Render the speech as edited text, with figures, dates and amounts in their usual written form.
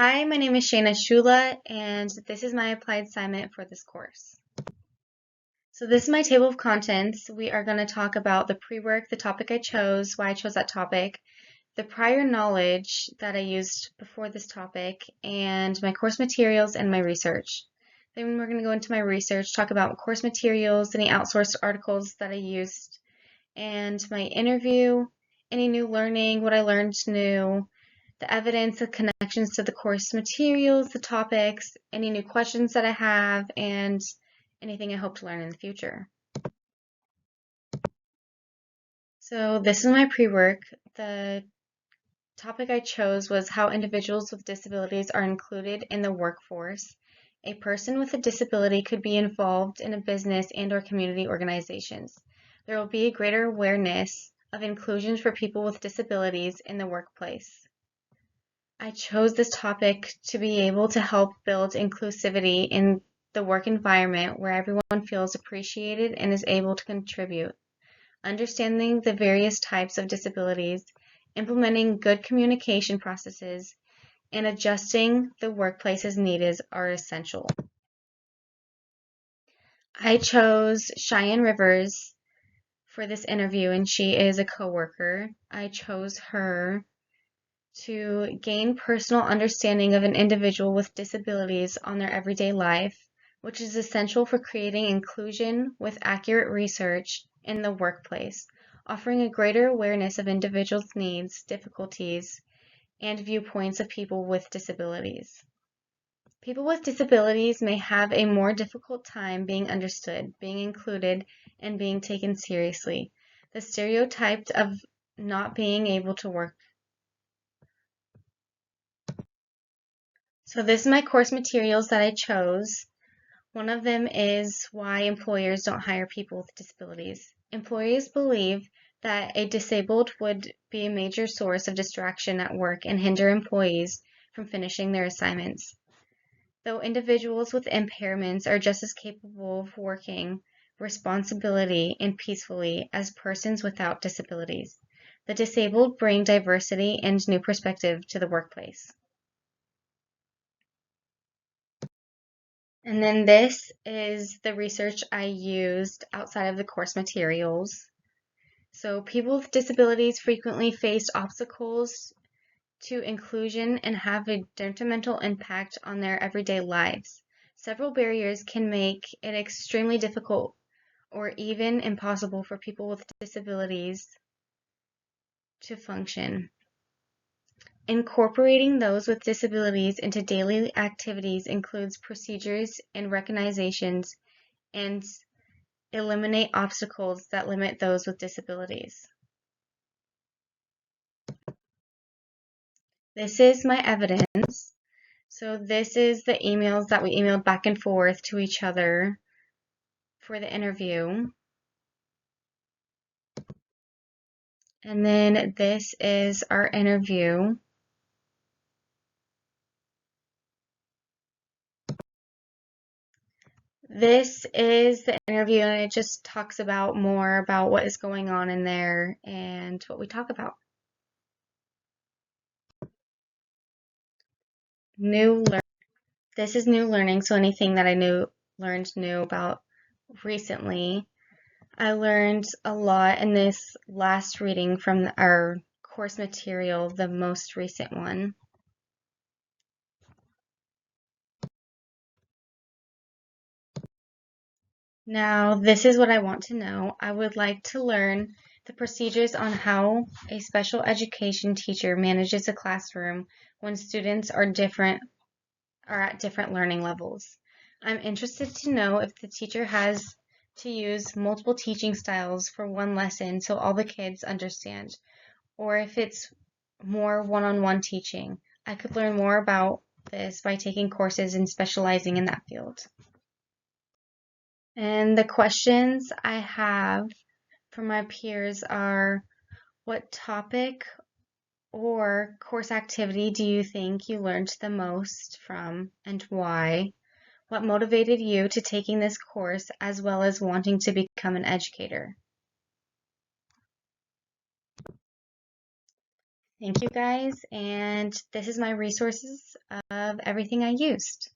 Hi, my name is Shayna Shula, and this is my applied assignment for this course. So this is my table of contents. We are going to talk about the pre-work, the topic I chose, why I chose that topic, the prior knowledge that I used before this topic, and my course materials and my research. Then we're going to go into my research, talk about course materials, any outsourced articles that I used, and my interview, any new learning, what I learned new, the evidence, the connections to the course materials, the topics, any new questions that I have, and anything I hope to learn in the future. So this is my pre-work. The topic I chose was how individuals with disabilities are included in the workforce. A person with a disability could be involved in a business and/or community organizations. There will be a greater awareness of inclusion for people with disabilities in the workplace. I chose this topic to be able to help build inclusivity in the work environment where everyone feels appreciated and is able to contribute. Understanding the various types of disabilities, implementing good communication processes, and adjusting the workplace as needed are essential. I chose Cheyenne Rivers for this interview, and she is a coworker. I chose her to gain personal understanding of an individual with disabilities on their everyday life, which is essential for creating inclusion with accurate research in the workplace, offering a greater awareness of individuals' needs, difficulties, and viewpoints of people with disabilities. People with disabilities may have a more difficult time being understood, being included, and being taken seriously. The stereotype of not being able to work. So this is my course materials that I chose. One of them is why employers don't hire people with disabilities. Employers believe that a disabled would be a major source of distraction at work and hinder employees from finishing their assignments. Though individuals with impairments are just as capable of working responsibility and peacefully as persons without disabilities, the disabled bring diversity and new perspective to the workplace. And then this is the research I used outside of the course materials. So people with disabilities frequently face obstacles to inclusion and have a detrimental impact on their everyday lives. Several barriers can make it extremely difficult or even impossible for people with disabilities to function. Incorporating those with disabilities into daily activities includes procedures and recognitions and eliminate obstacles that limit those with disabilities. This is my evidence. So this is the emails that we emailed back and forth to each other for the interview. And then this is our interview. This is the interview, and it just talks about more about what is going on in there and what we talk about. This is new learning, so anything that I learned new about recently. I learned a lot in this last reading from our course material, the most recent one. Now, this is what I want to know. I would like to learn the procedures on how a special education teacher manages a classroom when students are at different learning levels. I'm interested to know if the teacher has to use multiple teaching styles for one lesson so all the kids understand, or if it's more one-on-one teaching. I could learn more about this by taking courses and specializing in that field. And the questions I have for my peers are, what topic or course activity do you think you learned the most from and why? What motivated you to taking this course as well as wanting to become an educator? Thank you guys, and this is my resources of everything I used.